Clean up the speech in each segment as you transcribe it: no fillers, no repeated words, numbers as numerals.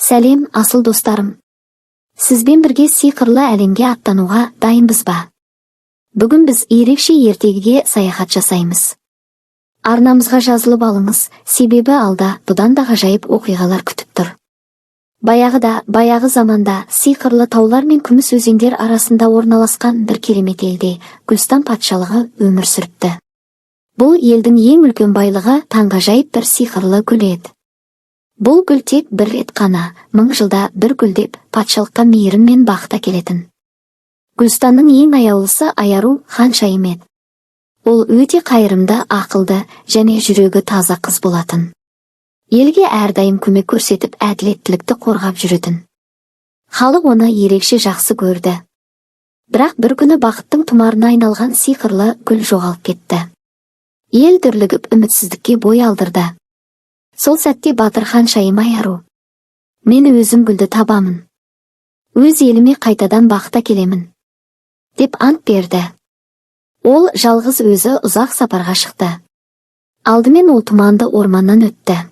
Сәлем, асыл достарым. Сізбен бірге сиқырлы әлемге аттануға дайынбыз ба? Бүгін біз ерекше ертегіге саяхат жасаймыз. Арнамызға жазылып алыңыз, себебі алда бұдан да ғажайып оқиғалар күтіп тұр. Баяғы заманда сиқырлы таулар мен күміс өзендер арасында орналасқан бір керемет елде Гүлстан патшалығы өмір сүріпті. Бұл елдің ең үлкен байлығы таңғажайып бір сиқырлы гүл еді. Бұл гүл тек бір рет қана, 1000 жылда бір гүлдеп, патшалыққа мейірім мен бақыт әкелетін. Гүлстанның ең аяулысы Аяру ханшайым еді. Ол өте қайырымды, ақылды және жүрегі таза қыз болатын. Елге әрдайым көмек көрсетіп, әділеттілікті қорғап жүретін. Халық оны ерекше жақсы көрді. Бірақ бір күні бақыттың тұмарына айналған сиқырлы гүл жоғалып кетті. Ел дүрлігіп үмітсіздікке бой алдырды. Сол сәтте батыр ханшайым Аяру: "Мен өзім гүлді табамын. Өз еліме қайтадан бақыт әкелемін", деп ант берді. Ол жалғыз өзі ұзақ сапарға шықты. Алдымен ол тұманды орманнан өтті.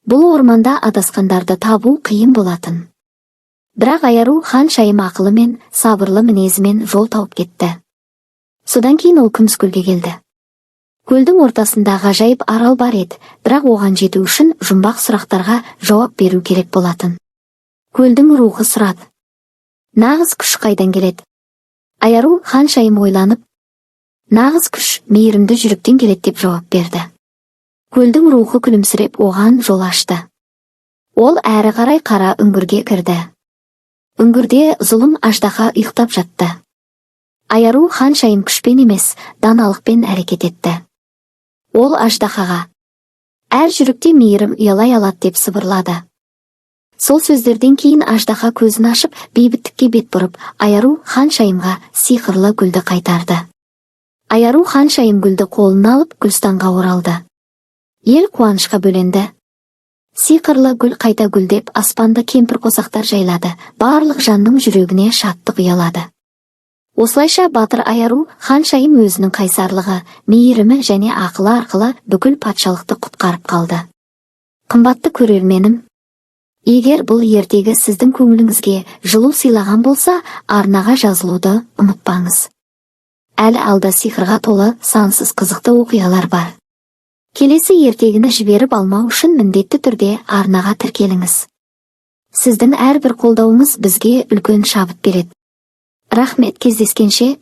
Бұл орманда адасқандарды табу қиын болатын. Бірақ Аяру ханшайым ақылы мен сабырлы мінезімен жол тауып кетті. Содан кейін ол күміс гүлге келді. Көлдің ортасында ғажайып арал бар еді, бірақ оған жету үшін жұмбақ сұрақтарға жауап беру керек болатын. Көлдің рухы сұрады: "Нағыз күш қайдан келеді?" Аяру ханшайым ойланып: "Нағыз күш мейірімді жүректен келеді", деп жауап берді. Көлдің рухы күлімсіреп оған жол ашты. Ол әрі қарай қара үңгірге кірді. Үңгірде зұлым аждаһа ұйықтап жатты. Аяру ханшайым күшпен емес, даналықпен әрекет етті. Ол аждаһаға: "Әр жүректе мейірім ұялай алады", деп сыбырлады. Сол сөздерден кейін аждаһа көзін ашып, бейбіттікке бет бұрып, Аяру ханшайымға сиқырлы гүлді қайтарды. Аяру ханшайым гүлді қолына алып Гүлстанға оралды. Ел қуанышқа бөленді. Сиқырлы гүл қайта гүлдеп, аспанда кемпір қосақтар жайлады, барлық жанның жүрегіне шаттық ұялады. Осылайша батыр Аяру ханшайым өзінің қайсарлығы, мейірімі және ақылы арқылы бүкіл патшалықты құтқарып қалды. Қымбатты көрерменім, егер бұл ертегі сіздің көңіліңізге жылу сыйлаған болса, арнаға жазылуды ұмытпаңыз. Әлі алда сиқырға толы сансыз қызықты оқиғалар бар. Келесі ертегіні жіберіп алмау үшін міндетті түрде арнаға тіркеліңіз. Сіздің әрбір қолдауыңыз бізге үлкен шабыт береді. Рахмет, кездескенше.